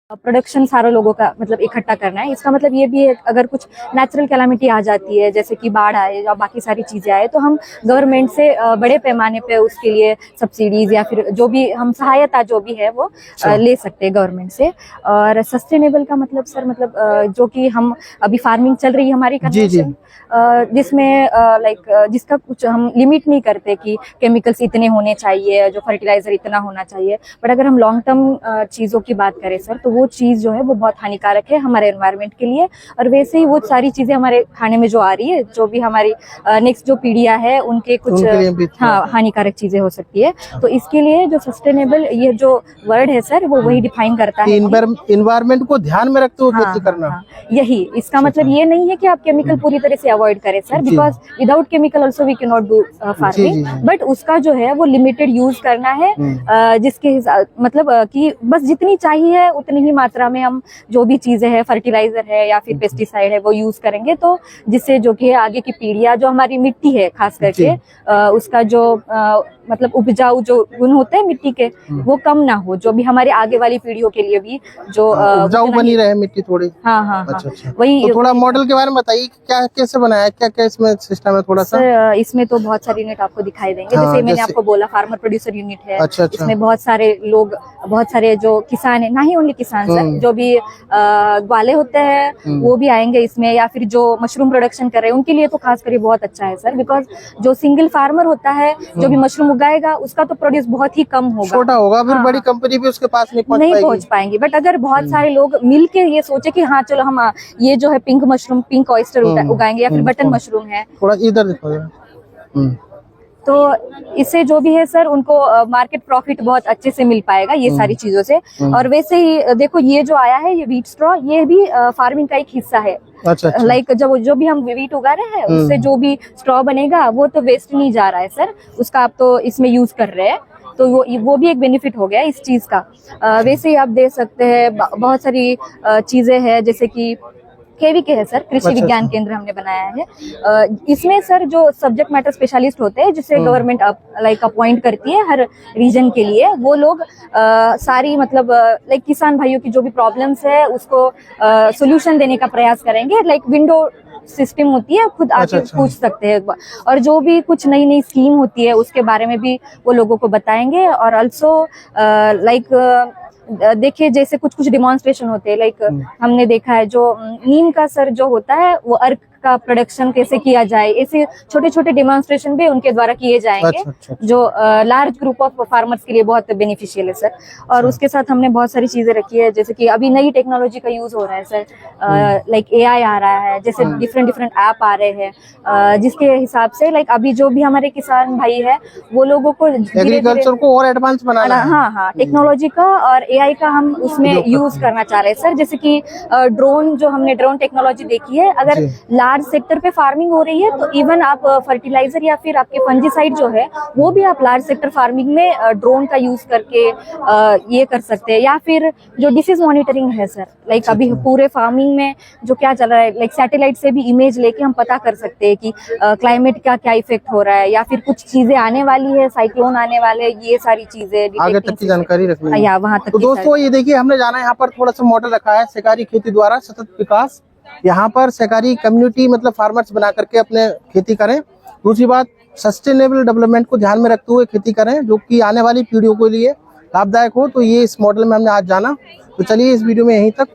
Production सारे लोगों का मतलब इकट्ठा करना है। इसका मतलब ये भी है अगर कुछ नेचुरल कैलामिटी आ जाती है, जैसे कि बाढ़ आए या बाकी सारी चीजें आए, तो हम गवर्नमेंट से बड़े पैमाने पे उसके लिए सब्सिडीज या फिर जो भी हम सहायता जो भी है वो ले सकते हैं गवर्नमेंट से। और सस्टेनेबल का मतलब सर मतलब जो कि हम अभी फार्मिंग चल रही है हमारी कन्वेंशन, जिसमें जिसका कुछ हम लिमिट नहीं करते कि केमिकल्स इतने होने चाहिए, जो फर्टिलाइजर इतना होना चाहिए। बट अगर हम लॉन्ग टर्म चीजों की बात करें सर, तो वो चीज जो है वो बहुत हानिकारक है हमारे एनवायरनमेंट के लिए। और वैसे ही वो सारी चीजें हमारे खाने में जो आ रही है, जो भी हमारी नेक्स्ट जो पीढ़ियां है उनके कुछ हानिकारक चीजें हो सकती है। तो इसके लिए जो सस्टेनेबल ये जो वर्ड है सर, वो वही डिफाइन करता है एनवायरनमेंट को ध्यान में रखते हुए खेती करना। यही इसका मतलब ये नहीं है कि आप केमिकल पूरी तरह से अवॉइड करें sir, because without chemical also we can not do farming, but उसका जो है वो लिमिटेड यूज करना है, जिसके मतलब कि बस जितनी चाहिए उतनी ही मात्रा में हम जो भी चीजें हैं, फर्टिलाइजर है या फिर पेस्टिसाइड है, वो यूज करेंगे। तो जिससे जो कि आगे की पीढ़ियां, जो हमारी मिट्टी है खास करके, उसका जो मतलब उपजाऊ जो गुण होते हैं मिट्टी के, वो कम ना हो, जो भी हमारे आगे वाली पीढ़ियों के लिए भी जो उपजाऊ बनी रहे मिट्टी थोड़ी। हाँ। अच्छा। वही तो थोड़ा मॉडल के बारे में बताइए, क्या कैसे बनाया है, क्या क्या इसमें सिस्टम है थोड़ा सा। इसमें तो बहुत सारे यूनिट आपको दिखाई देंगे। जैसे मैंने आपको बोला फार्मर प्रोड्यूसर यूनिट है। अच्छा। इसमें बहुत सारे लोग, बहुत सारे जो किसान है, ना ही ओनली किसान सर, जो भी ग्वाले होते हैं वो भी आएंगे इसमें, या फिर जो मशरूम प्रोडक्शन कर रहे हैं उनके लिए तो खास कर बहुत अच्छा है सर, बिकॉज जो सिंगल फार्मर होता है जो भी मशरूम उगाएगा उसका तो प्रोड्यूस बहुत ही कम होगा, छोटा होगा, फिर बड़ी कंपनी भी उसके पास नहीं पहुंच पाएंगी। बट अगर बहुत सारे लोग मिलके ये सोचे कि हाँ चलो हम ये जो है पिंक मशरूम, पिंक ऑयस्टर उगाएंगे, या फिर बटन मशरूम है, थोड़ा इधर देखो, तो इससे जो भी है सर उनको मार्केट प्रॉफिट बहुत अच्छे से मिल पाएगा ये सारी चीजों से। और वैसे ही देखो ये जो आया है ये व्हीट स्ट्रॉ, ये भी फार्मिंग का एक हिस्सा है। अच्छा। लाइक जो भी हम व्हीट उगा रहे हैं उससे जो भी स्ट्रॉ बनेगा वो तो वेस्ट नहीं जा रहा है सर, उसका आप तो इसमें यूज कर रहे हैं, तो वो भी एक बेनिफिट हो गया इस चीज का। वैसे ही आप देख सकते हैं बहुत सारी चीजें हैं, जैसे कि KVK है सर, कृषि विज्ञान केंद्र हमने बनाया है। इसमें सर जो सब्जेक्ट मैटर स्पेशलिस्ट होते हैं, जिसे गवर्नमेंट अपॉइंट करती है हर रीजन के लिए, वो लोग सारी मतलब किसान भाइयों की जो भी प्रॉब्लम्स है उसको सोल्यूशन देने का प्रयास करेंगे। विंडो सिस्टम होती है, खुद आके पूछ सकते हैं, और जो भी कुछ नई नई स्कीम होती है उसके बारे में भी वो लोगों को बताएंगे। और ऑल्सो देखिए जैसे कुछ डिमॉन्स्ट्रेशन होते हैं, हमने देखा है जो नीम का सर जो होता है वो अर्क का प्रोडक्शन कैसे किया जाए, ऐसे छोटे छोटे डेमोन्स्ट्रेशन भी उनके द्वारा किए जाएंगे। जो लार्ज ग्रुप ऑफ फार्मर्स के लिए बहुत बेनिफिशियल है सर। और उसके साथ हमने बहुत सारी चीजें रखी है, जैसे कि अभी नई टेक्नोलॉजी का यूज हो रहा है सर, AI आ रहा है, जैसे डिफरेंट ऐप आ रहे हैं, जिसके हिसाब से अभी जो भी हमारे किसान भाई है वो लोगों को एग्रीकल्चर को और एडवांस बनाना है। हाँ, टेक्नोलॉजी का और AI का हम उसमें यूज करना चाह रहे हैं सर। जैसे कि ड्रोन, जो हमने ड्रोन टेक्नोलॉजी देखी है, अगर लार्ज सेक्टर पे फार्मिंग हो रही है तो इवन आप फर्टिलाइजर या फिर आपके फंजीसाइड जो है वो भी आप लार्ज सेक्टर फार्मिंग में ड्रोन का यूज करके ये कर सकते हैं। या फिर जो डिसीज मॉनिटरिंग है सर, अभी पूरे फार्मिंग में जो क्या चल रहा है, सैटेलाइट से भी इमेज लेके हम पता कर सकते हैं कि क्लाइमेट का क्या इफेक्ट हो रहा है, या फिर कुछ चीजें आने वाली है, साइक्लोन आने वाले, ये सारी चीजें आगे तक की जानकारी रखनी है वहाँ तक। तो दोस्तों ये देखिए हमने जाना है, यहाँ पर थोड़ा सा मॉडल रखा है सहकारी खेती द्वारा सतत विकास। यहाँ पर सहकारी कम्युनिटी मतलब फार्मर्स बना करके अपने खेती करें। दूसरी बात, सस्टेनेबल डेवलपमेंट को ध्यान में रखते हुए खेती करें, जो कि आने वाली पीढ़ियों के लिए लाभदायक हो। तो ये इस मॉडल में हमने आज जाना। तो चलिए इस वीडियो में यहीं तक।